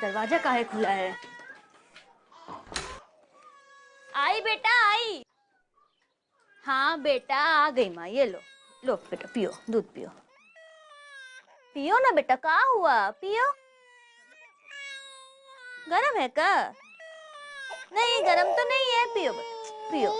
दरवाजा काहे खुला है? आई बेटा आई। हाँ बेटा आ गई माँ, ये लो लो बेटा, पियो दूध पियो। पियो ना बेटा, क्या हुआ, पियो। गरम है का? नहीं गरम तो नहीं है, पियो बेटा पियो।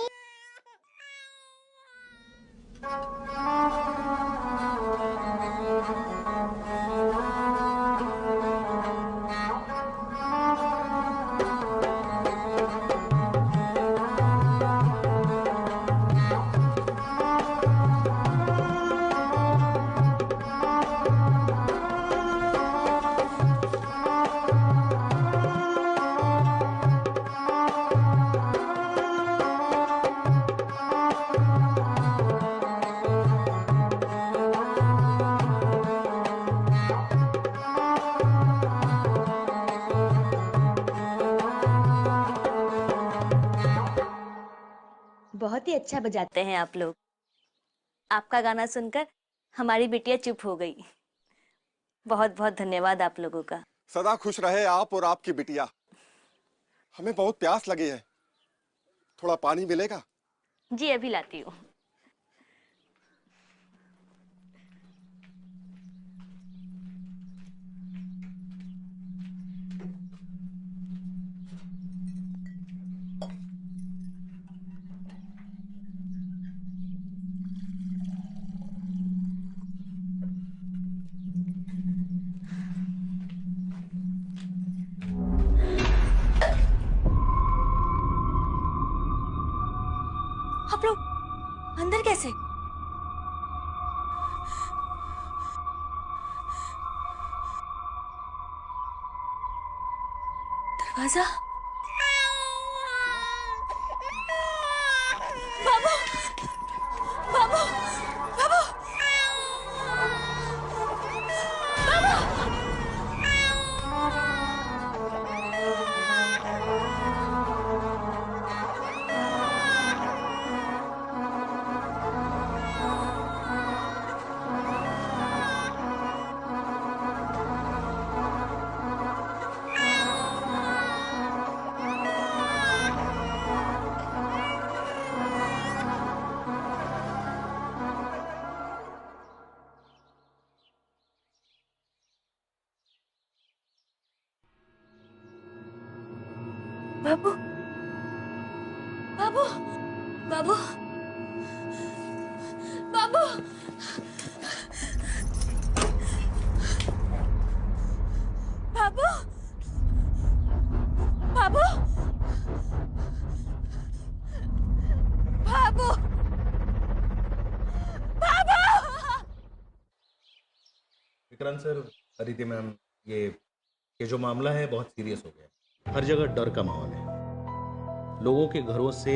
बहुत ही अच्छा बजाते हैं आप लोग। आपका गाना सुनकर हमारी बिटिया चुप हो गई। बहुत बहुत धन्यवाद आप लोगों का। सदा खुश रहे आप और आपकी बिटिया। हमें बहुत प्यास लगी है, थोड़ा पानी मिलेगा? जी अभी लाती हूँ। आप लोग अंदर कैसे? दरवाजा। बाबू बाबू बाबू बाबू बाबू बाबू बाबू बाबू बाबू बाबू बाबू। विक्रांत सर, अदिति मैम, ये जो मामला है बहुत सीरियस हो गया। हर जगह डर का माहौल है। लोगों के घरों से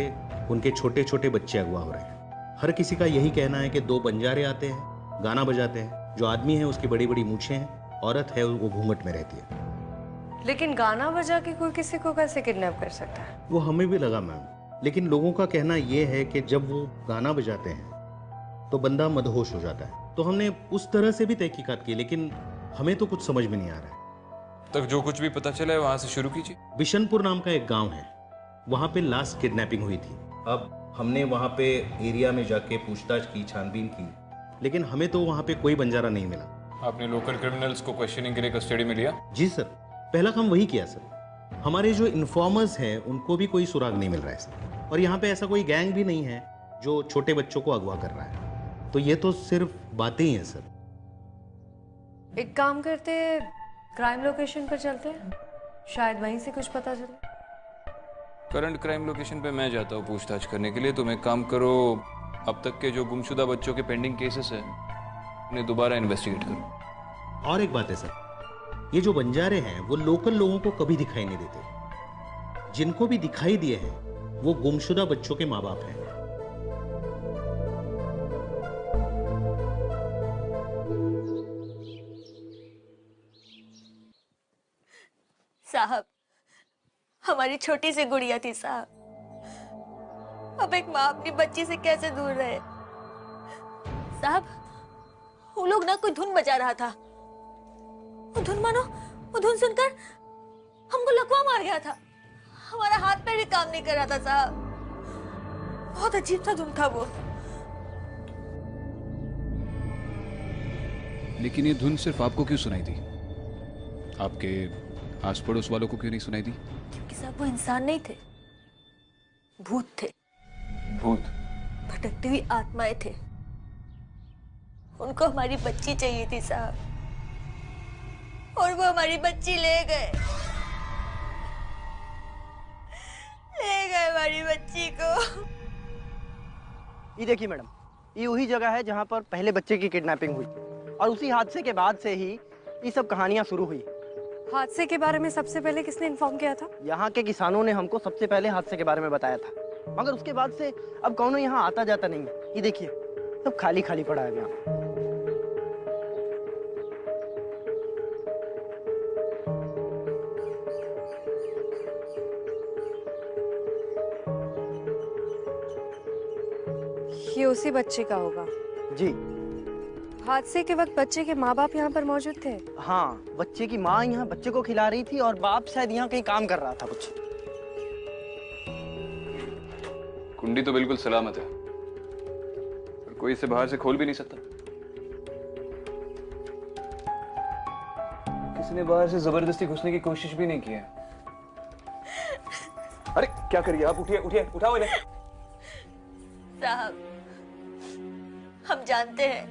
उनके छोटे छोटे बच्चे अगवा हो रहे हैं। हर किसी का यही कहना है कि 2 बंजारे आते हैं, गाना बजाते हैं। जो आदमी है उसकी बड़ी बड़ी मूछें हैं, औरत है वो घूंघट में रहती है। लेकिन गाना बजा के कोई किसी को कैसे किडनैप कर सकता है? वो हमें भी लगा मैम, लेकिन लोगों का कहना ये है कि जब वो गाना बजाते हैं तो बंदा मदहोश हो जाता है। तो हमने उस तरह से भी तहकीकात की, लेकिन हमें तो कुछ समझ में नहीं आ रहा है। तक जो कुछ भी पता चला है वहां से शुरू कीजिए। बिशनपुर नाम का एक गांव है, वहां पे लास्ट किडनैपिंग हुई थी। अब हमने वहां पे एरिया में जाके पूछताछ की, छानबीन की, लेकिन हमें तो वहां पे कोई बंजारा नहीं मिला। आपने लोकल क्रिमिनल्स को क्वेश्चनिंग के लिए कस्टडी में लिया? जी सर, पहला काम वही किया सर। हमारे जो इन्फॉर्मर्स हैं उनको भी कोई सुराग नहीं मिल रहा है सर। और यहाँ पे ऐसा कोई गैंग भी नहीं है जो छोटे बच्चों को अगवा कर रहा है। तो ये तो सिर्फ बातें ही हैं सर। एक काम करते, क्राइम लोकेशन पर चलते हैं, शायद वहीं से कुछ पता चले। करंट क्राइम लोकेशन पे मैं जाता हूँ पूछताछ करने के लिए। तुम एक काम करो, अब तक के जो गुमशुदा बच्चों के पेंडिंग केसेस हैं उन्हें दोबारा इन्वेस्टिगेट करो। और एक बात है सर, ये जो बंजारे हैं वो लोकल लोगों को कभी दिखाई नहीं देते। जिनको भी दिखाई दिए हैं वो गुमशुदा बच्चों के माँ बाप हैं। साहब, हमारी छोटी सी गुड़िया थी साहब। अब एक माँ अपनी बच्ची से कैसे दूर रहे? साहब, वो लोग ना कोई धुन बजा रहा था। वो धुन मानो, वो धुन सुनकर हमको लकवा मार गया था, हमारा हाथ पैर भी काम नहीं कर रहा था साहब। बहुत अजीब सा धुन था वो। लेकिन ये धुन सिर्फ आपको क्यों सुनाई दी? आपके आस पड़ोस वालों को क्यों नहीं सुनाई दी? क्योंकि साहब वो इंसान नहीं थे, भूत थे। भूत? भटकती हुई आत्माएं थे। उनको हमारी बच्ची चाहिए थी साहब, और वो हमारी बच्ची ले गए हमारी बच्ची को। ये देखिए मैडम, ये वही जगह है जहाँ पर पहले बच्चे की किडनैपिंग हुई और उसी हादसे के बाद से ही ये सब कहानियाँ शुरू हुई। हादसे के बारे में सबसे पहले किसने इन्फॉर्म किया था? यहाँ के किसानों ने हमको सबसे पहले हादसे के बारे में बताया था, मगर उसके बाद से अब कौनो यहाँ आता जाता नहीं है। ये देखिए सब खाली खाली पड़ा है यहाँ। ये उसी बच्चे का होगा। जी हादसे के वक्त बच्चे के माँ बाप यहाँ पर मौजूद थे? हाँ, बच्चे की माँ यहाँ बच्चे को खिला रही थी और बाप शायद यहाँ कहीं काम कर रहा था कुछ। कुंडी तो बिल्कुल सलामत है, पर कोई इसे बाहर से खोल भी नहीं सकता। किसी ने बाहर से जबरदस्ती घुसने की कोशिश भी नहीं की है। अरे क्या करिए आप? उठिए उठिए, उठाओ इन्हें। साहब, हम जानते हैं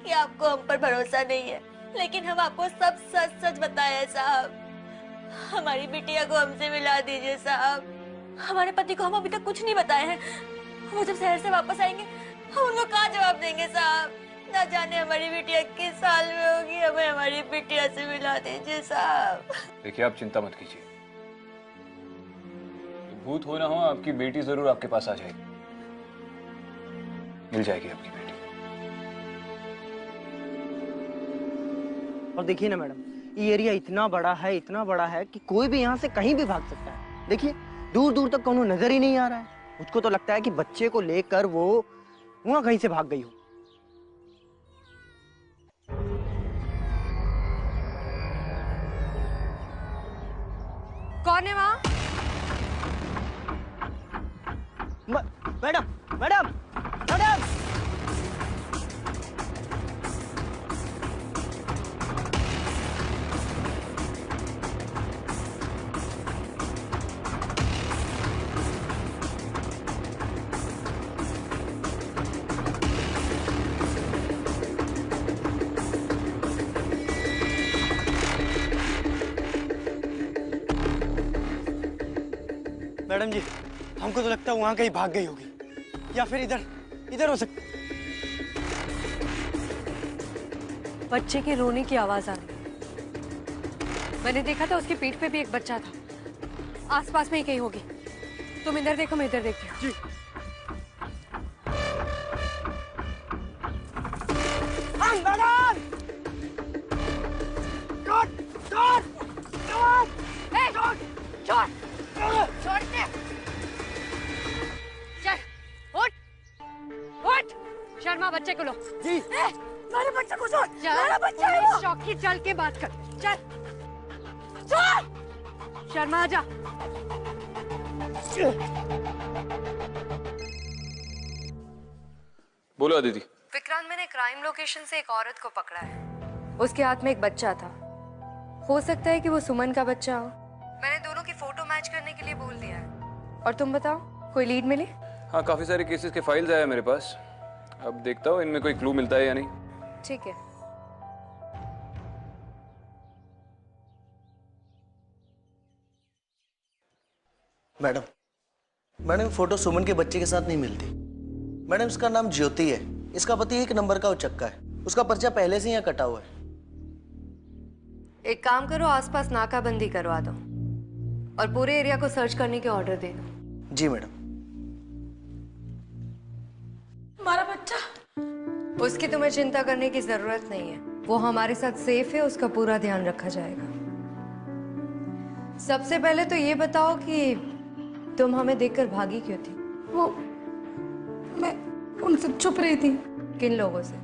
कि आपको हम पर भरोसा नहीं है, लेकिन हम आपको सब सच सच बताए हैं साहब। हमारी बिटिया को हमसे मिला दीजिए साहब। हमारे पति को हम अभी तक कुछ नहीं बताए हैं। वो जब शहर से वापस आएंगे हम उनको क्या जवाब देंगे साहब? ना जाने हमारी बिटिया किस साल में होगी। हमें हमारी बिटिया से मिला दीजिए साहब। देखिए आप चिंता मत कीजिए, तो भूत हो ना हो आपकी बेटी जरूर आपके पास आ जाएगी, मिल जाएगी आपकी बेटी। और देखिए ना मैडम, ये एरिया इतना बड़ा है कि कोई भी यहाँ से कहीं भी भाग सकता है। देखिए दूर दूर तक कोनो नजर ही नहीं आ रहा है। मुझको तो लगता है कि बच्चे को लेकर वो वहाँ कहीं से भाग गई हो। कौन है वहाँ? मैडम मैडम मैडम, मैडम जी हमको तो लगता है वहाँ कहीं भाग गई होगी, या फिर इधर हो सकता। बच्चे के रोने की आवाज आ रही। मैंने देखा था उसकी पीठ पे भी एक बच्चा था। आसपास में ही कहीं होगी। तुम इधर देखो, मैं इधर देखती हूँ। जी। शर्मा, बच्चे को लो। जी। मेरे बच्चे को छोड़। मेरा बच्चा है वो। चौकी चल के बात कर। चल। छोड़। शर्मा आजा। बोलो अदिति। विक्रांत, मैंने क्राइम लोकेशन से एक औरत को पकड़ा है। उसके हाथ में एक बच्चा था। हो सकता है कि वो सुमन का बच्चा हो। मैंने दोनों की फोटो मैच करने के लिए बोल दिया है। और तुम बताओ, कोई लीड मिली? हाँ, काफी सारे केसेस के फाइल्स आए हैं मेरे पास। अब देखता हूँ इनमें कोई क्लू मिलता है या नहीं। ठीक है। मैडम फोटो सुमन के बच्चे के साथ नहीं मिलती। मैडम इसका नाम ज्योति है। इसका पति एक नंबर का उचक्का है। उसका पर्चा पहले से ही यहाँ कटा हुआ है। एक काम करो, आसपास नाकाबंदी करवा दो और पूरे एरिया को सर्च करने के ऑर्डर दे दो। जी मैडम। हमारा बच्चा, उसकी तुम्हें चिंता करने की जरूरत नहीं है। वो हमारे साथ सेफ है, उसका पूरा ध्यान रखा जाएगा। सबसे पहले तो ये बताओ कि तुम हमें देखकर भागी क्यों थी? वो मैं उनसे छुप रही थी। किन लोगों से?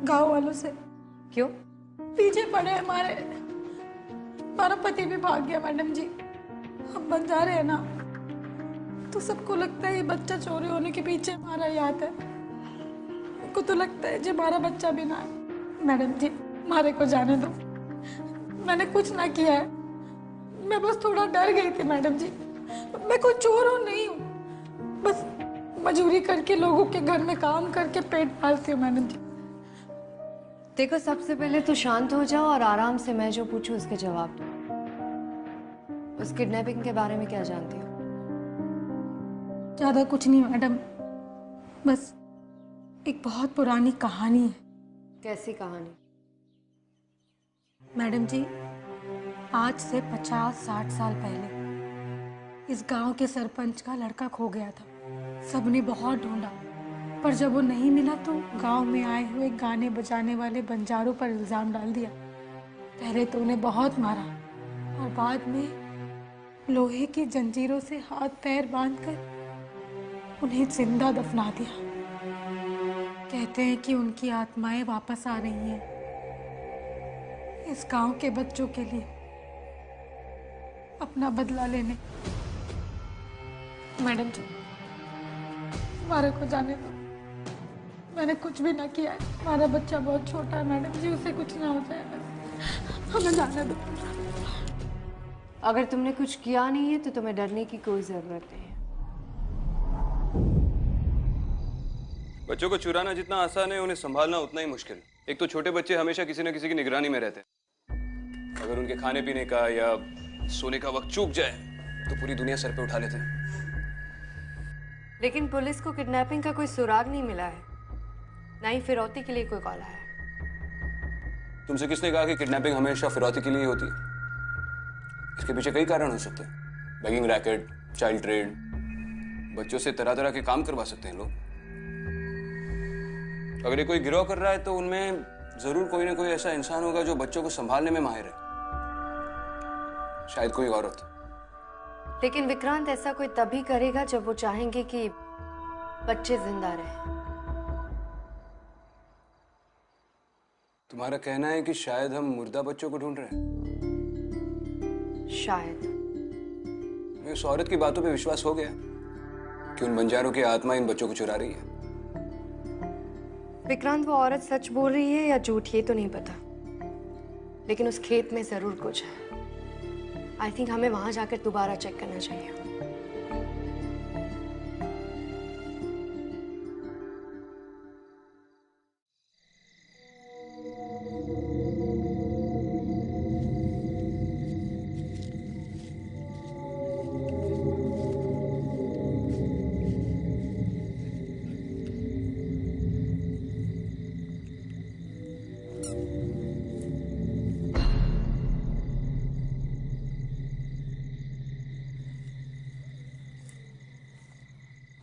गांव वालों से। क्यों? पीछे पड़े हमारे। हमारा पति भी भाग गया मैडम जी। हम बंजारे हैं ना, तो सबको लगता है ये बच्चा चोरी होने के पीछे हमारा ही हाथ है। उनको तो लगता है जी हमारा बच्चा भी ना है। मैडम जी हमारे को जाने दो, मैंने कुछ ना किया है। मैं बस थोड़ा डर गई थी मैडम जी। मैं कोई चोर हूँ नहीं हूँ, बस मजदूरी करके लोगों के घर में काम करके पेट पालती हूँ मैडम जी। देखो, सबसे पहले तो शांत हो जाओ और आराम से मैं जो पूछूं उसके जवाब दो। उस किडनैपिंग के बारे में क्या जानती हो? ज्यादा कुछ नहीं मैडम, बस एक बहुत पुरानी कहानी है। कैसी कहानी? मैडम जी, आज से 50-60 साल पहले इस गांव के सरपंच का लड़का खो गया था। सबने बहुत ढूंढा, पर जब वो नहीं मिला तो गांव में आए हुए गाने बजाने वाले बंजारों पर इल्जाम डाल दिया। पहले तो उन्हें बहुत मारा और बाद में लोहे की जंजीरों से हाथ पैर बांधकर उन्हें जिंदा दफना दिया। कहते हैं कि उनकी आत्माएं वापस आ रही हैं इस गांव के बच्चों के लिए अपना बदला लेने। मैडम जी हमारे को जाने दो, मैंने कुछ भी ना किया है। हमारा बच्चा बहुत छोटा है मैडम जी, उसे कुछ ना हो जाए, बस हमें जाने दो। अगर तुमने कुछ किया नहीं है तो तुम्हें डरने की कोई जरूरत नहीं है। बच्चों को चुराना जितना आसान है, उन्हें संभालना उतना ही मुश्किल। एक तो छोटे बच्चे हमेशा किसी न किसी की निगरानी में रहते हैं। अगर उनके खाने पीने का या सोने का वक्त चूक जाए तो पूरी दुनिया सर पे उठा लेते हैं। लेकिन पुलिस को किडनैपिंग का कोई सुराग नहीं मिला है, ना ही फिरौती के लिए कोई कॉल आया। तुमसे किसने कहा कि किडनैपिंग हमेशा फिरौती के लिए होती है? इसके पीछे कई कारण हो सकते हैं। बैगिंग रैकेट, चाइल्ड ट्रेड, बच्चों से तरह तरह के काम करवा सकते हैं लोग। अगर ये कोई गिरोह कर रहा है तो उनमें जरूर कोई ना कोई ऐसा इंसान होगा जो बच्चों को संभालने में माहिर है। शायद कोई औरत। लेकिन विक्रांत, ऐसा कोई तभी करेगा जब वो चाहेंगे कि बच्चे जिंदा रहें। तुम्हारा कहना है कि शायद हम मुर्दा बच्चों को ढूंढ रहे हैं? शायद। मुझे उस औरत की बातों पे विश्वास हो गया कि उन बंजारों की आत्मा इन बच्चों को चुरा रही है। विक्रांत, वो औरत सच बोल रही है या झूठ ये तो नहीं पता, लेकिन उस खेत में जरूर कुछ है। आई थिंक हमें वहां जाकर दोबारा चेक करना चाहिए।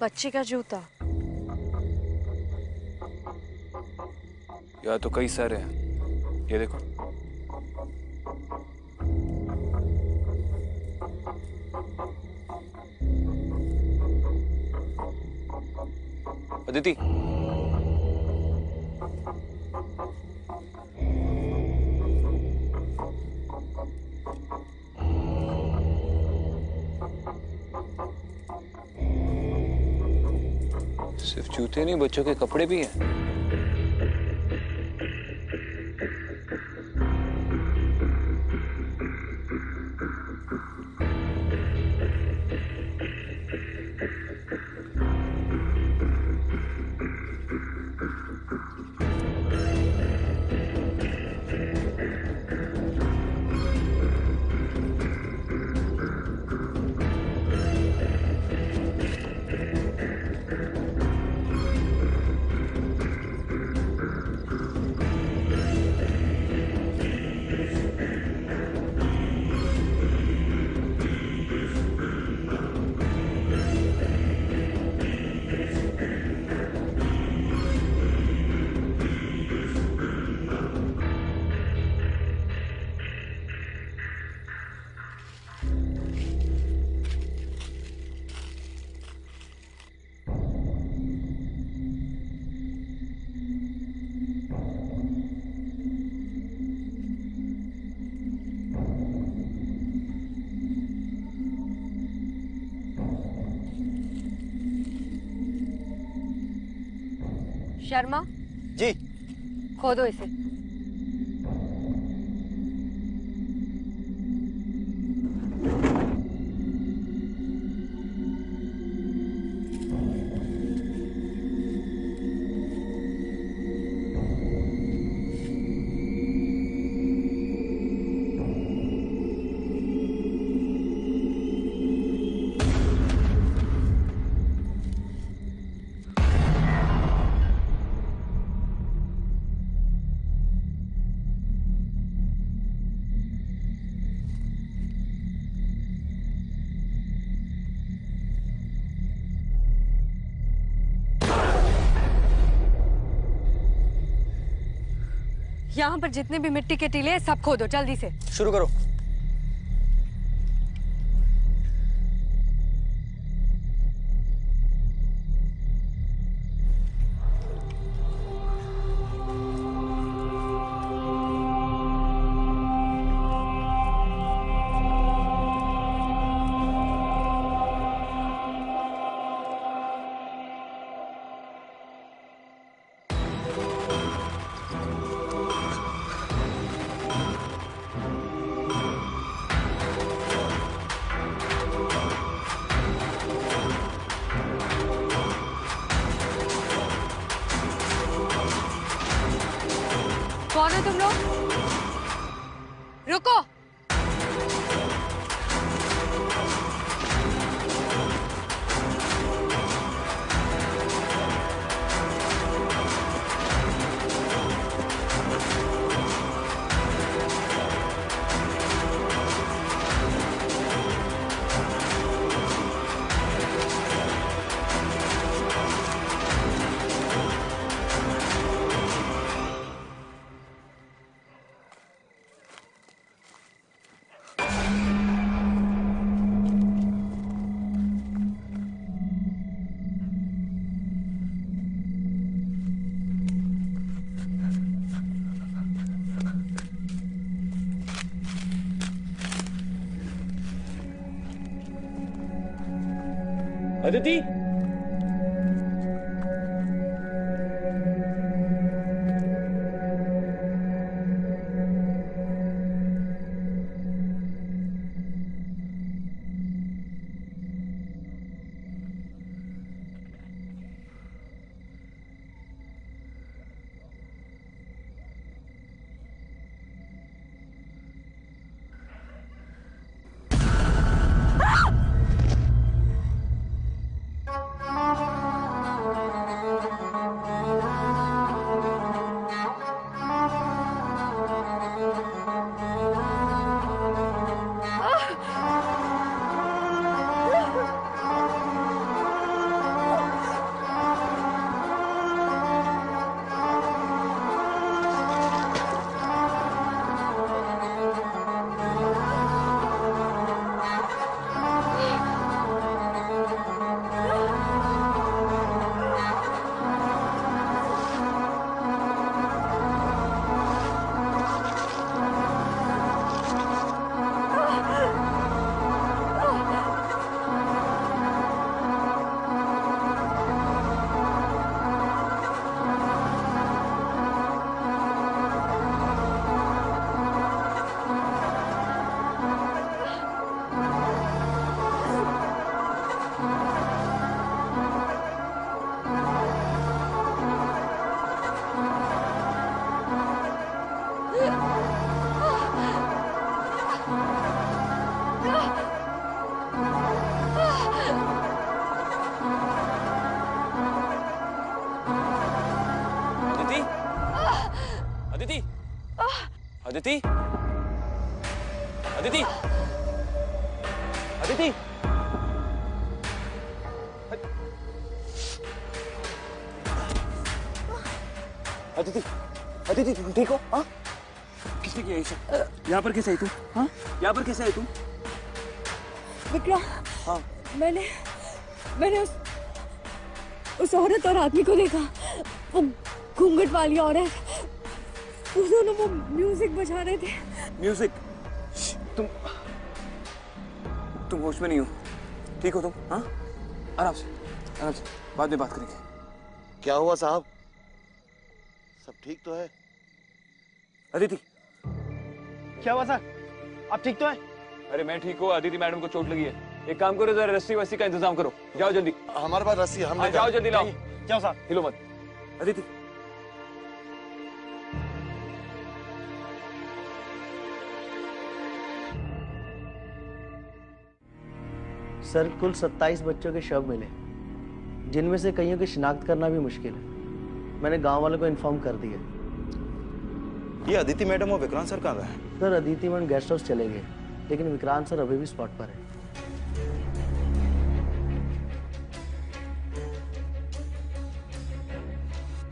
बच्चे का जूता। या तो कई सारे हैं, ये देखो। अदिति, सिर्फ जूते नहीं, बच्चों के कपड़े भी हैं। शर्मा, जी। खोदो इसे। यहाँ पर जितने भी मिट्टी के टीले हैं सब खोदो जल्दी से। शुरू करो। कौन है तुम लोग? रुको। अदिति, अदिति, अदिति, अदिति, अदिति, अदिति, अदिति, तुम ठीक हो? हाँ? किसने किया ये सब? यहाँ पर कैसे आई तू? हाँ? यहाँ पर कैसे आई तू? विक्रम, हाँ। मैंने उस औरत और आदमी को देखा। वो घूंघट वाली औरत, वो दोनों वो म्यूजिक बजा रहे थे। म्यूजिक? तुम होश में नहीं हो? ठीक हो तुम? हाँ? आराम से, बाद में बात करेंगे। क्या हुआ साहब? सब ठीक तो है? अदिति, क्या हुआ सर? आप ठीक तो हैं? अरे मैं ठीक हूँ, अदिति मैडम को चोट लगी है। एक काम करो, जरा रस्सी वस्सी का इंतजाम करो। जाओ जल्दी। हमारे पास रस्सी, हमने जाओ जल्दी लाओ। जाओ सर। हिलो मत। अदिति, सर कुल 27 बच्चों के शव मिले, जिनमें से कईयों की शिनाख्त करना भी मुश्किल है। मैंने गांव वालों को इन्फॉर्म कर दिया। ये अदिति मैडम और विक्रांत सर कहाँ गए हैं? Sir Aditi madam guest house चले गए, लेकिन विक्रांत सर अभी भी स्पॉट पर है।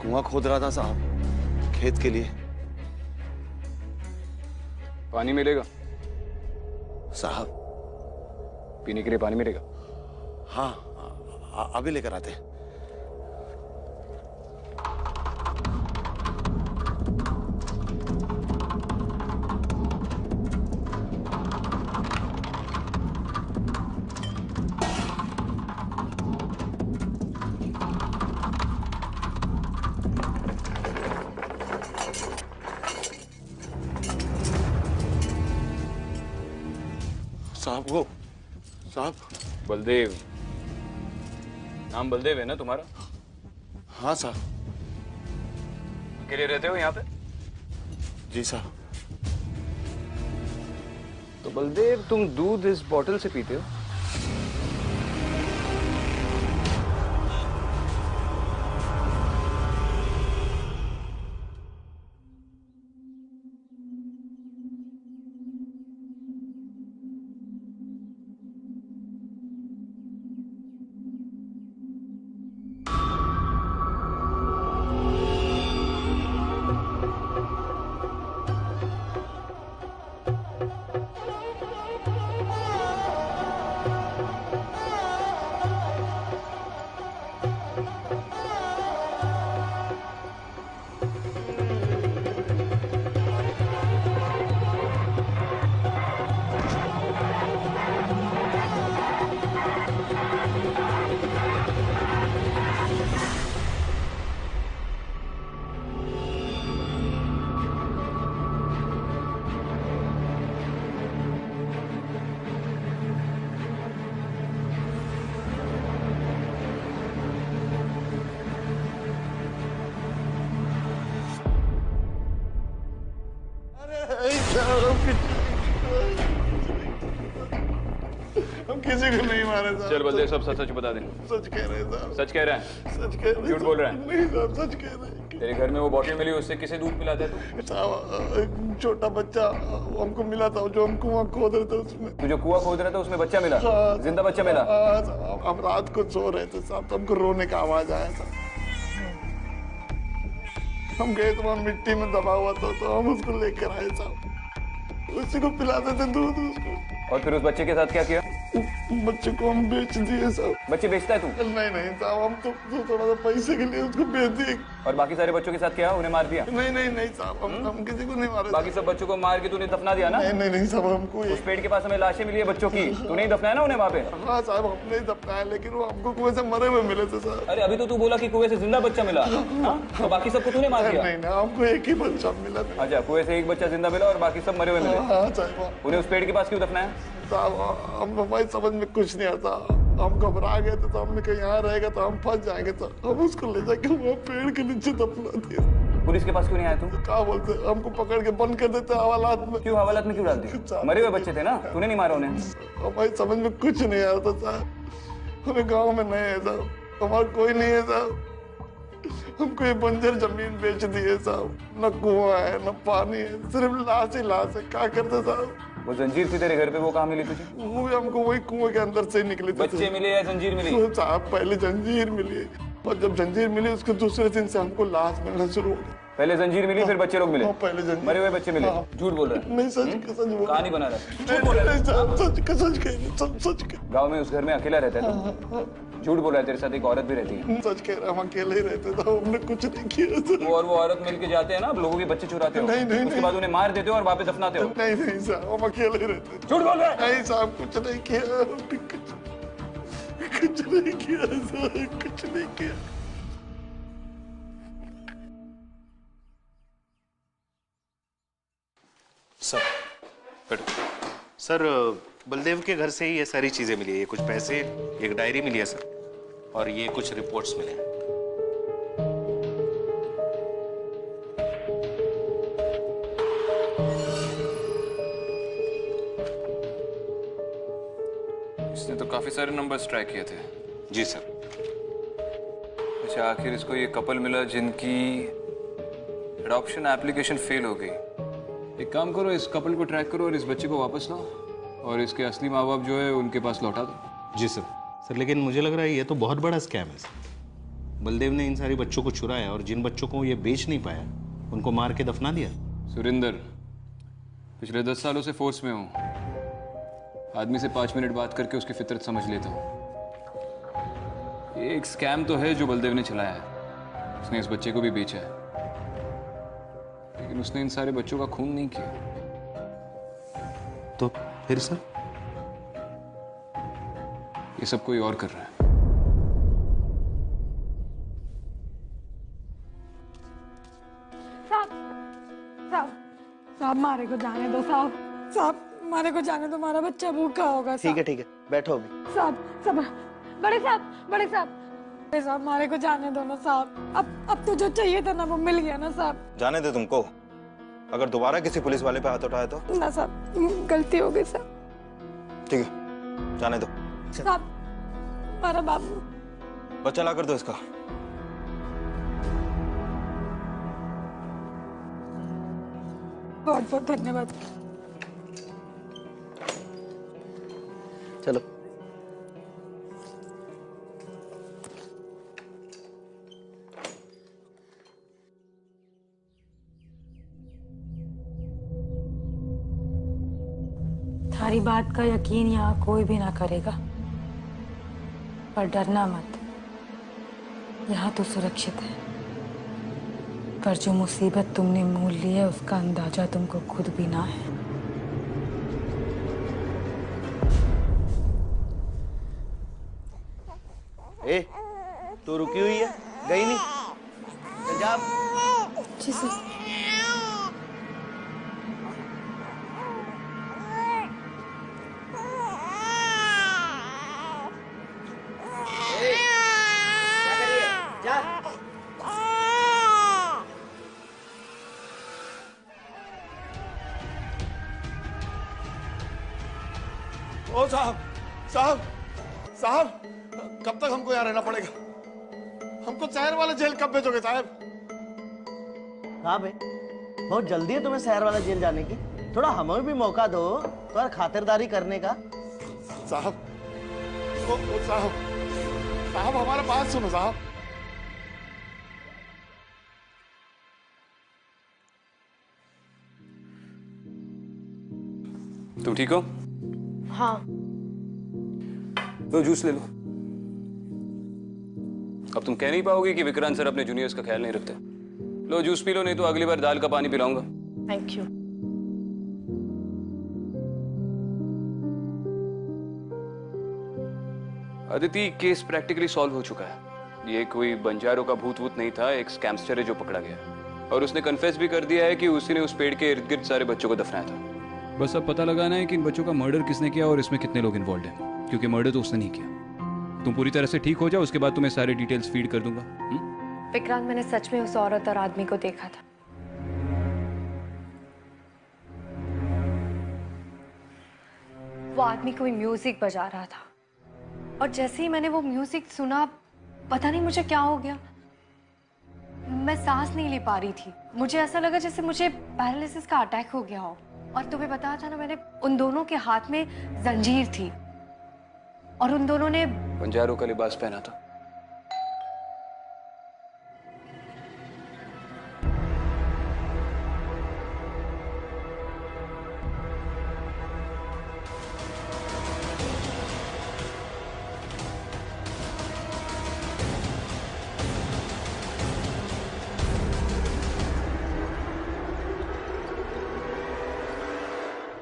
कुआं खोद रहा था साहब, खेत के लिए। पानी मिलेगा साहब? पीने के लिए पानी मिलेगा? हाँ, अभी लेकर आते हैं। साहब वो साहब। बलदेव, नाम बलदेव है ना तुम्हारा? हाँ साहब। अकेले रहते हो यहाँ पे? जी साहब। तो बलदेव, तुम दूध इस बोतल से पीते हो? हम किसी को नहीं मारे साहब। चल बलदेव, सब सच सच बता दे। सच कह रहे हैं साहब। सच कह रहा है? सच कह रहे हैं। झूठ बोल रहा है? नहीं साहब, सच कह रहे हैं। तेरे घर में वो बॉटल मिली, उससे किसे दूध पिलाता है तू? साहब एक छोटा बच्चा हमको मिला था, जो हम कुआं खोद रहे थे उसमें। तू जो कुआं खोद रहा था उसमें बच्चा मिला? जिंदा बच्चा मिला? हम रात को सो रहे थे साहब, तो हमको रोने का आवाज आया था। हम गए तो वहाँ मिट्टी में दबा हुआ था, तो हम उसको लेकर आए साहब। उसी को पिलाते थे दूध उसको। और फिर उस बच्चे के साथ क्या किया? बच्चे को हम बेच दिए साहब। बच्चे बेचता है तू? नहीं नहीं साहब, हम तो थोड़ा सा पैसे के लिए उसको बेच दिए। और बाकी सारे बच्चों के साथ क्या, उन्हें मार दिया? नहीं नहीं नहीं साहब, हम किसी को नहीं मारे। बाकी सब बच्चों को मार के तूने दफना दिया ना? नहीं नहीं नहीं साहब, हमको उस पेड़ के पास हमें लाशें मिली है बच्चों की, तूने ही दफनाया ना उन्हें वहाँ पे? हाँ साहब, हमने ही दफनाया, लेकिन वो हमको कुएं से मरे हुए मिले थे साहब। अरे अभी तो तू बोला कि कुएं से जिंदा बच्चा मिला, तो बाकी सबको तूने मार दिया? नहीं नहीं, हमको एक ही बच्चा मिला था। अच्छा, कुएं से एक बच्चा जिंदा मिला और बाकी सब मरे हुए मिले? हाँ साहब। उन्हें उस पेड़ के पास क्यों दफनाया? साहब हम हमारी समझ में कुछ नहीं आता, हम घबरा गए थे, तो हमने कहीं यहाँ रहेगा तो हम फंस जाएंगे, तो हम उसको ले जाके वहाँ पेड़ के नीचे दफना दिया। पुलिस के पास क्यों नहीं आया तू? क्या बोलते, हमको पकड़ के बंद कर देते हवालात में। क्यों हवालात में क्यों डाल दिया? मरे हुए बच्चे थे ना, तूने नहीं मारा उन्हें? हमारी समझ में कुछ नहीं आता साहब, हमें गाँव में नहीं है साहब, हमारा कोई नहीं है साहब। हमको ये बंजर जमीन बेच दी है साहब, न कुआं है न पानी है, सिर्फ लाश ही लाश है। क्या करते साहब? वो जंजीर थी तेरे घर पे, वो कहाँ मिली तुझे? वो भी हमको वही कुएं के अंदर से निकली थी। बच्चे मिले या जंजीर मिली? तो साहब पहले जंजीर मिली, और जब जंजीर मिली उसके दूसरे दिन से हमको लाश मिलना शुरू हो गया। पहले जंजीर मिली, फिर बच्चे लोग मिले? हाँ, पहले जंजीर। मरे हुए बच्चे मिले? झूठ बोल रहा है? नहीं सच सच बोल। कहानी बना रहा है? झूठ बोल रहा है साहब, सच कह सच कह। गाँव में उस घर में अकेला रहता है तू? झूठ बोल रहा है, तेरे साथ एक औरत भी रहती है? सच कह रहा, हम अकेले ही रहते थे, हमने कुछ नहीं किया था। वो और वो औरत मिलके जाते हैं ना, आप लोगों के बच्चे चुराते हो? नहीं नहीं, उसके बाद उन्हें मार देते हो और वापस दफनाते हो? नहीं नहीं साहब, हम अकेले ही रहते। झूठ बोल रहा है? नहीं साहब, कुछ नहीं किया, कुछ नहीं किया साहब, कुछ नहीं किया। सर बैठो। सर बलदेव के घर से ही ये सारी चीजें मिली है। ये कुछ पैसे, एक डायरी मिली है सर, और ये कुछ रिपोर्ट्स मिले हैं। इसने तो काफी सारे नंबर्स ट्राई किए थे। जी सर। अच्छा, आखिर इसको ये कपल मिला जिनकी एडॉप्शन एप्लीकेशन फेल हो गई। एक काम करो, इस कपल को ट्रैक करो और इस बच्चे को वापस लाओ और इसके असली माँ बाप जो है उनके पास लौटा दो। जी सर। सर लेकिन मुझे लग रहा है ये तो बहुत बड़ा स्कैम है सर। बलदेव ने इन सारे बच्चों को चुराया और जिन बच्चों को ये बेच नहीं पाया उनको मार के दफना दिया। सुरिंदर, पिछले 10 सालों से फोर्स में हूँ। आदमी से 5 मिनट बात करके उसकी फितरत समझ लेता हूँ। ये एक स्कैम तो है जो बलदेव ने चलाया है। उसने इस बच्चे को भी बेचा है, लेकिन उसने इन सारे बच्चों का खून नहीं किया। तो फिर सर? ये सब कोई और कर रहा है। साहब मारे को जाने दो साहब। साहब मारे को जाने दो, हमारा बच्चा भूखा होगा। ठीक है बैठो अभी। साहब बड़े साहब मारे को जाने दो ना साहब। अब तो जो चाहिए था ना वो मिल गया ना साहब। जाने दे तुमको। अगर दोबारा किसी पुलिस वाले पे हाथ उठाए तो? ना साहब, गलती हो गई साहब। ठीक है, जाने दो। साहब हमारा बाबू। बच्चा ला कर दो इसका। बहुत बहुत धन्यवाद। चलो। थारी बात का यकीन यहाँ कोई भी ना करेगा, पर डरना मत, यहाँ तो सुरक्षित है। पर जो मुसीबत तुमने मोल ली है उसका अंदाजा तुमको खुद भी ना है। ए, तू रुकी हुई है, गई नहीं? पंजाब। जी सर। ओ साहब साहब साहब, कब तक हमको यहाँ रहना पड़ेगा? हमको शहर वाले जेल कब भेजोगे साहब? कहाँ बे? बहुत जल्दी है तुम्हें शहर वाला जेल जाने की? थोड़ा हमें भी मौका दो थोड़ा खातिरदारी करने का। साहब साहब साहब, हमारा बात सुनो साहब। तुम ठीक हो? हाँ। लो जूस ले लो। अब तुम कह नहीं पाओगे कि विक्रांत सर अपने जूनियर्स का ख्याल नहीं रखते। लो जूस पी लो, नहीं तो अगली बार दाल का पानी पिलाऊंगा। Thank you. Aditi, case practically solve हो चुका है। ये कोई बंजारों का भूत वूत नहीं था, एक स्कैमस्टर है जो पकड़ा गया, और उसने कन्फेस भी कर दिया है कि उसी ने उस पेड़ के इर्द गिर्द सारे बच्चों को दफनाया था। बस अब पता लगाना है कि इन बच्चों का मर्डर किसने किया और इसमें कितने लोग इन्वॉल्व हैं, क्योंकि मर्डर तो उसने नहीं किया। तुम पूरी तरह से ठीक हो जाओ, उसके बाद तुम्हें सारे डिटेल्स फीड कर दूंगा। विक्रांत, मैंने सच में उस औरत और आदमी को देखा था। वो आदमी कोई म्यूजिक बजा रहा था, और जैसे ही मैंने वो म्यूजिक सुना, पता नहीं मुझे क्या हो गया, मैं सांस नहीं ले पा रही थी। मुझे ऐसा लगा जैसे मुझे पैरालिसिस का अटैक हो गया हो। और तुम्हें बताया था ना, मैंने उन दोनों के हाथ में जंजीर थी और उन दोनों ने बंजारों का लिबास पहना था।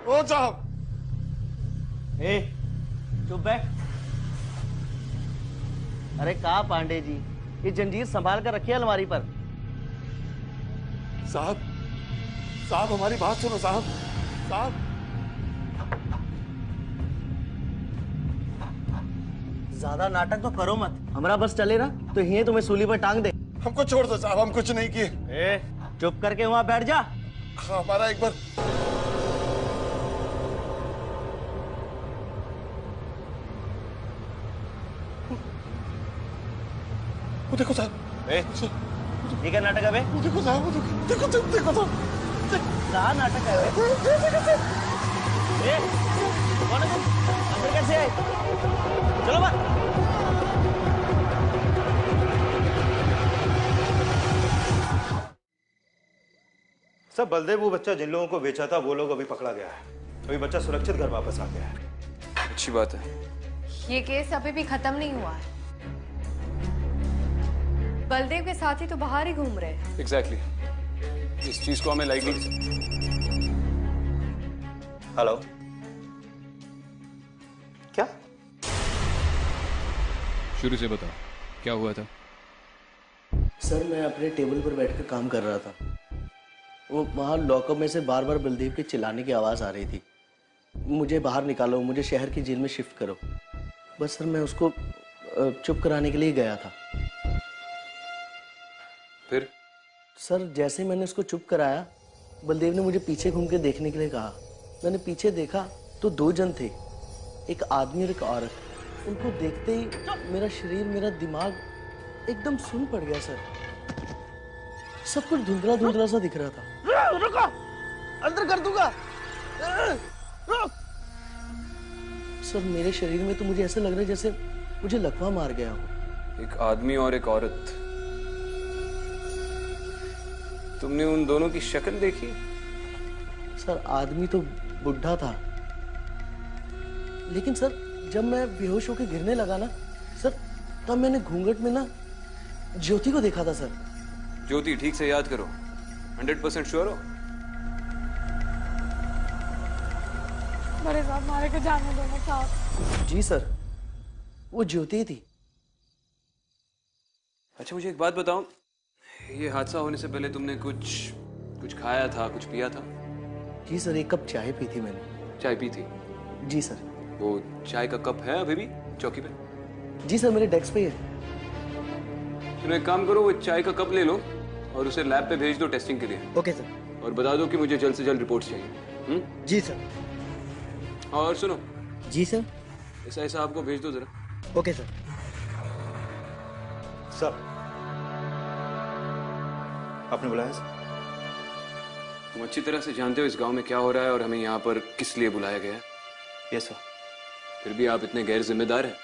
ओ साहब। ए, चुप बैठ। अरे कहा पांडे जी, ये जंजीर संभाल कर रखिए अलमारी पर। साहब साहब, हमारी बात सुनो साहब। साहब ज्यादा नाटक तो करो मत, हमारा बस चले ना तो यही तुम्हें सूली पर टांग दे। हमको छोड़ दो साहब, हम कुछ नहीं किए। चुप करके वहां बैठ जा। हाँ, हमारा एक बार वो देखो साहब। ये क्या नाटक है बे? वो देखो साहब, वो देखो देखो देखो तो क्या नाटक है बे? कौन है तुम? अंदर कैसे आए? चलो बात। सब बलदेव वो बच्चा जिन लोगों को बेचा था वो लोग अभी पकड़ा गया है। अभी बच्चा सुरक्षित घर वापस आ गया है। अच्छी बात है। ये केस अभी भी खत्म नहीं हुआ है। बलदेव के साथी तो बाहर ही घूम रहे हैं। एग्जैक्टली। इस चीज को हमें लाइक नहीं। हेलो, क्या? शुरू से बताओ क्या हुआ था। सर मैं अपने टेबल पर बैठकर काम कर रहा था। वो वहाँ लॉकअप में से बार बार बलदेव के चिल्लाने की आवाज़ आ रही थी, मुझे बाहर निकालो, मुझे शहर की जेल में शिफ्ट करो। बस सर मैं उसको चुप कराने के लिए गया था। फिर? सर जैसे ही मैंने उसको चुप कराया, बलदेव ने मुझे पीछे घूम के देखने के लिए कहा। मैंने पीछे देखा तो दो जन थे, एक आदमी और एक औरत। उनको देखते ही मेरा शरीर, मेरा दिमाग एकदम सुन पड़ गया सर। सब कुछ धुंधला धुंधला सा दिख रहा था। रुको, अंदर कर दूंगा। रुक। सर मेरे शरीर में तो मुझे ऐसा लग रहा है जैसे मुझे लकवा मार गया हो। एक आदमी और एक औरत। तुमने उन दोनों की शक्ल देखी? सर आदमी तो बुढ़ा था, लेकिन सर जब मैं बेहोश होकर गिरने लगा ना सर, तब मैंने घूंघट में ना ज्योति को देखा था सर। ज्योति? ठीक से याद करो। 100% श्योर हो? मेरे साथ मारे को जाने दो ना साहब। जी सर, वो ज्योति थी। अच्छा मुझे एक बात बताओ, ये हादसा होने से पहले तुमने कुछ खाया था, कुछ पिया था? जी सर, एक कप चाय पी थी मैंने। चाय पी थी? जी सर। वो चाय का कप है अभी भी चौकी पे? जी सर, मेरे डेस्क पे ही है। चलो एक काम करो, वो चाय का कप ले लो और उसे लैब पे भेज दो टेस्टिंग के लिए। Okay sir. और बता दो कि मुझे जल्द से जल्द रिपोर्ट्स चाहिए। जी सर। और सुनो। जी सर। ऐसा साहब को भेज दो जरा। Okay sir. सर आपने बुलाया सर? तुम अच्छी तरह से जानते हो इस गांव में क्या हो रहा है और हमें यहाँ पर किस लिए बुलाया गया है। Yes sir. फिर भी आप इतने गैर जिम्मेदार हैं।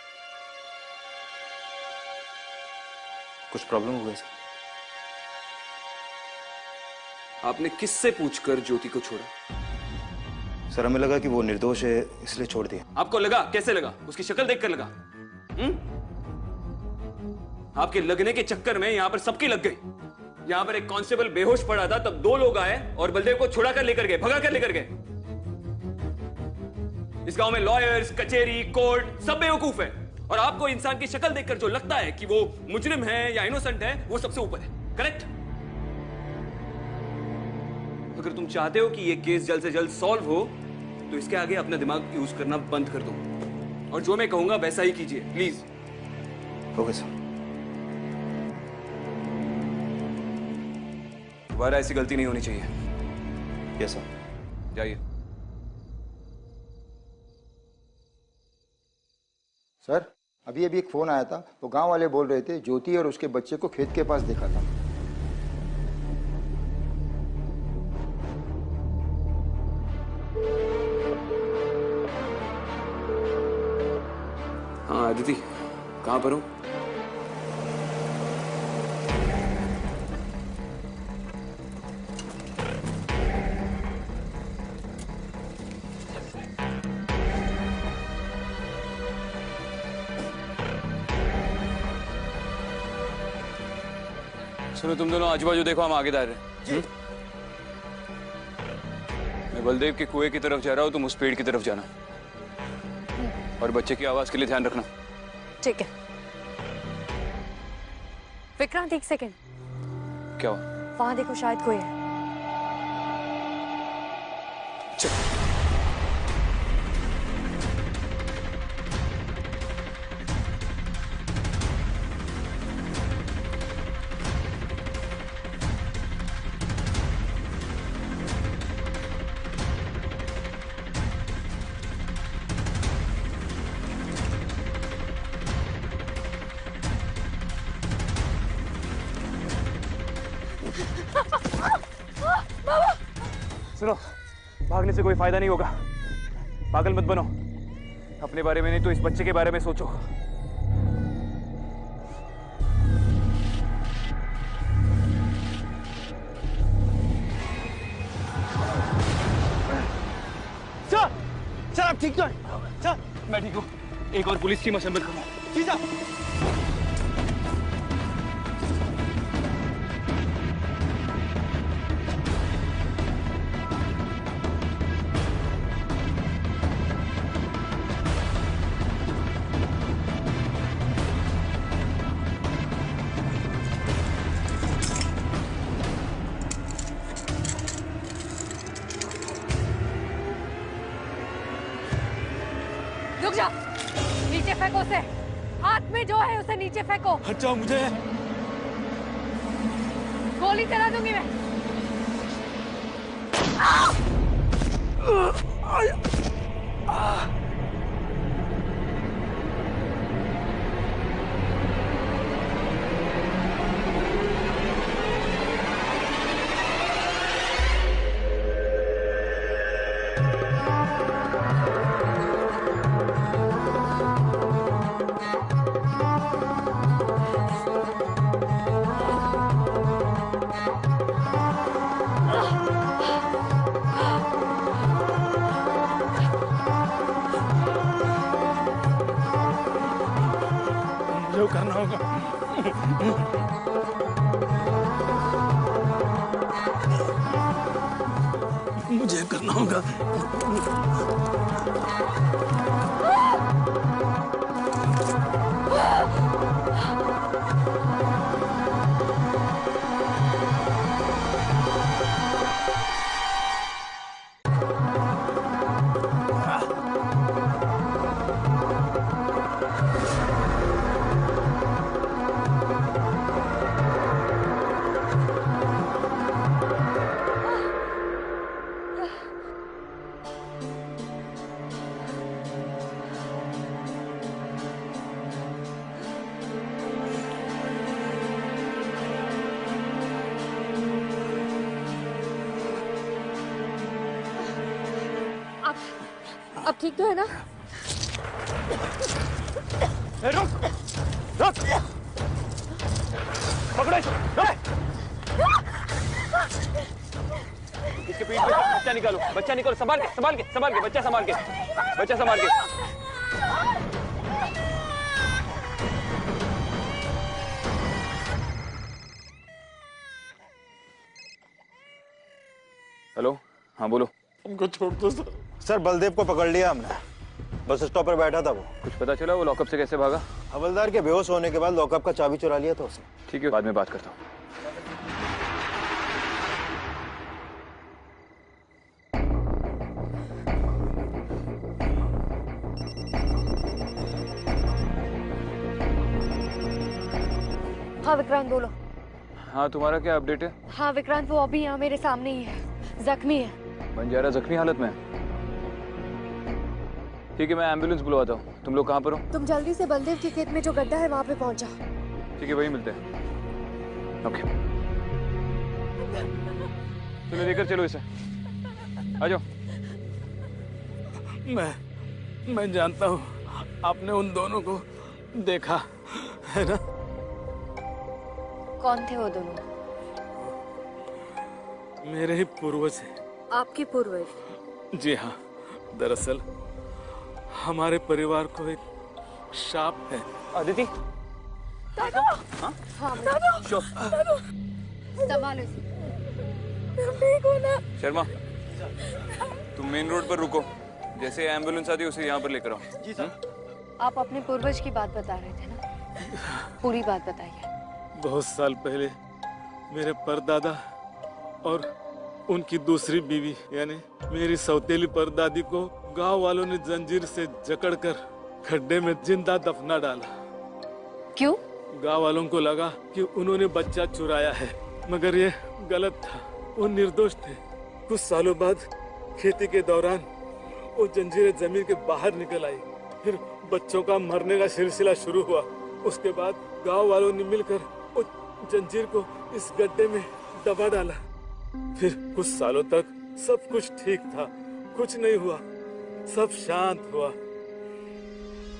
कुछ प्रॉब्लम हो गई सर? आपने किससे पूछकर ज्योति को छोड़ा? सर हमें लगा कि वो निर्दोष है इसलिए छोड़ दिया। आपको लगा? कैसे लगा? उसकी शक्ल देखकर लगा? आपके लगने के चक्कर में यहां पर सबकी लग गई। यहां पर एक कांस्टेबल बेहोश पड़ा था, तब दो लोग आए और बलदेव को छुड़ा कर लेकर गए, भगा कर लेकर गए। इस गांव में लॉयर्स, कचेरी, कोर्ट सब बेवकूफ है और आपको इंसान की शक्ल देखकर जो लगता है कि वो मुजरिम है या इनोसेंट है, वो सबसे ऊपर है। करेक्ट? अगर तुम चाहते हो कि ये केस जल्द से जल्द सॉल्व हो तो इसके आगे अपना दिमाग यूज करना बंद कर दो और जो मैं कहूंगा वैसा ही कीजिए, प्लीज। Okay sir. दोबारा ऐसी गलती नहीं होनी चाहिए। Yes sir. जाइए। सर अभी एक फोन आया था, तो गांव वाले बोल रहे थे ज्योति और उसके बच्चे को खेत के पास देखा था। हाँ अदिति, कहाँ पर हो? सुनो तुम दोनों आजू बाजू देखो, हम आगे जा रहे हैं। मैं बलदेव के कुएं की तरफ जा रहा हूँ, तुम उस पेड़ की तरफ जाना और बच्चे की आवाज के लिए ध्यान रखना। ठीक है। विक्रांत एक सेकंड। क्या हुआ? वहां देखो, शायद कोई है। चल। सुनो, भागने से कोई फायदा नहीं होगा। पागल मत बनो, अपने बारे में नहीं तो इस बच्चे के बारे में सोचो। सर आप ठीक तो हैं? सर मैं ठीक हूँ, एक और पुलिस टीम असेंबल करो। जी सर। रुक जा, नीचे फेंको उसे। हाथ में जो है उसे नीचे फेंको। अच्छा, मुझे गोली चला दूंगी मैं। जो करना होगा। मुझे करना होगा। अब ठीक तो है ना? रुक रुक, पकड़ो इसे। इसके पीठ पे बच्चा निकालो, बच्चा निकालो। संभाल के संभाल के संभाल के, बच्चा संभाल के, बच्चा संभाल के। हेलो, हाँ बोलो। हमको छोड़ दो सर। सर बलदेव को पकड़ लिया हमने, बस स्टॉप पर बैठा था वो। कुछ पता चला वो लॉकअप से कैसे भागा? हवलदार के बेहोश होने के बाद लॉकअप का चाबी चुरा लिया था उसने। ठीक है, बाद में बात करता हूँ। हाँ विक्रांत बोलो। हाँ, तुम्हारा क्या अपडेट है? हाँ विक्रांत, वो अभी यहाँ मेरे सामने ही है, जख्मी है। बंजारा जख्मी हालत में? ठीक है, मैं एम्बुलेंस बुलवाता हूँ। तुम लोग कहाँ पर हो? तुम जल्दी से बलदेव के खेत में जो गड्ढा है वहाँ पे पहुँच जाओ। ठीक है, वहीं मिलते हैं। ओके, चलो लेकर चलो इसे, आ जाओ। मैं जानता हूँ आपने उन दोनों को देखा है ना? कौन थे वो दोनों? मेरे ही पूर्वज हैं। आपके पूर्वज? जी हाँ, दरअसल हमारे परिवार को एक शाप है। अदिति, दादा, हाँ, दादा, संभालो इसे। ठीक हो ना? शर्मा, तुम मेन रोड पर रुको, जैसे एम्बुलेंस आती है उसे यहाँ पर लेकर आओ। जी सर। आप अपने पूर्वज की बात बता रहे थे ना, पूरी बात बताइए। बहुत साल पहले मेरे परदादा और उनकी दूसरी बीवी यानी मेरी सौतेली परदादी को गांव वालों ने जंजीर से जकड़कर खड्डे में जिंदा दफना डाला। क्यों? गांव वालों को लगा कि उन्होंने बच्चा चुराया है, मगर ये गलत था, वो निर्दोष थे। कुछ सालों बाद खेती के दौरान वो जंजीरें जमीन के बाहर निकल आई, फिर बच्चों का मरने का सिलसिला शुरू हुआ। उसके बाद गांव वालों ने मिलकर उस जंजीर को इस गड्ढे में दबा डाला। फिर कुछ सालों तक सब कुछ ठीक था, कुछ नहीं हुआ, सब शांत हुआ।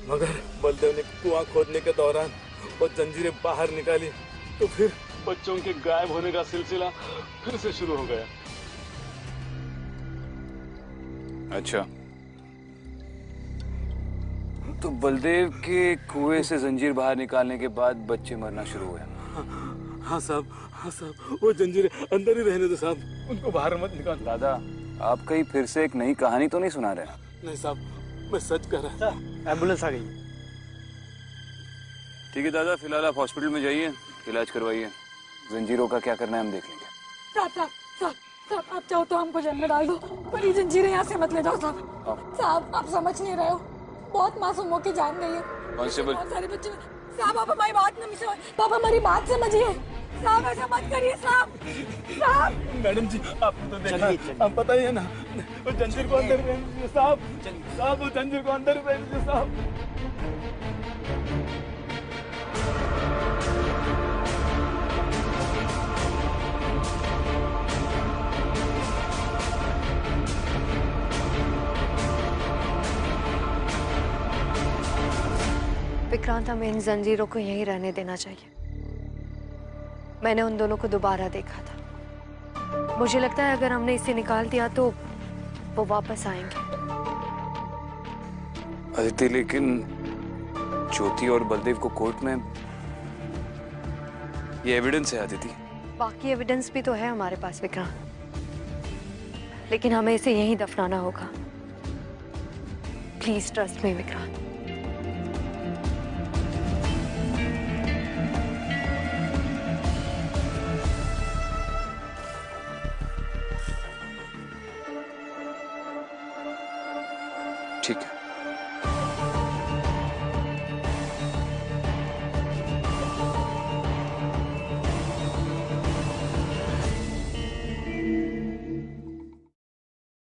मगर बलदेव ने कुआं खोदने के दौरान वो जंजीरें बाहर निकाली तो फिर बच्चों के गायब होने का सिलसिला फिर से शुरू हो गया। अच्छा, तो बलदेव के कुएं से जंजीर बाहर निकालने के बाद बच्चे मरना शुरू हुए। हाँ साहब, वो जंजीरें अंदर ही रहने दो साहब, उनको बाहर मत निकाल। दादा, आप कहीं फिर से एक नई कहानी तो नहीं सुना रहे? नहीं साहब, मैं सच कह रहा था। एम्बुलेंस आ गई। ठीक है दादा, फिलहाल आप हॉस्पिटल में जाइए, इलाज करवाइए। जंजीरों का क्या करना है हम देख लेंगे। साहब आप चाहो तो हमको जेल में डाल दो, पर ये जंजीरें यहाँ से मत ले जाओ साहब। साहब आप समझ नहीं रहे हो, बहुत मासूमों की जान गई है। कांस्टेबल, बहुत सारे बच्चे। साहब आप हमारी बात नहीं समझ, पापा हमारी बात समझिए। साहब ऐसा मत करिए साहब। मैडम जी, आप तो देखा, अब पता ही है ना, वो जंजीर को अंदर भेज दीजिए साहब, वो जंजीर को अंदर भेज दीजिए साहब। विक्रांत, हमें इन जंजीरों को यहीं रहने देना चाहिए। मैंने उन दोनों को दोबारा देखा था। मुझे लगता है अगर हमने इसे निकाल दिया तो वो वापस आएंगे। अदिति, लेकिन ज्योति और बलदेव को कोर्ट में ये एविडेंस है अदिति। बाकी एविडेंस भी तो है हमारे पास विक्रांत, लेकिन हमें इसे यहीं दफनाना होगा। Please trust me Vikrant. ठीक है।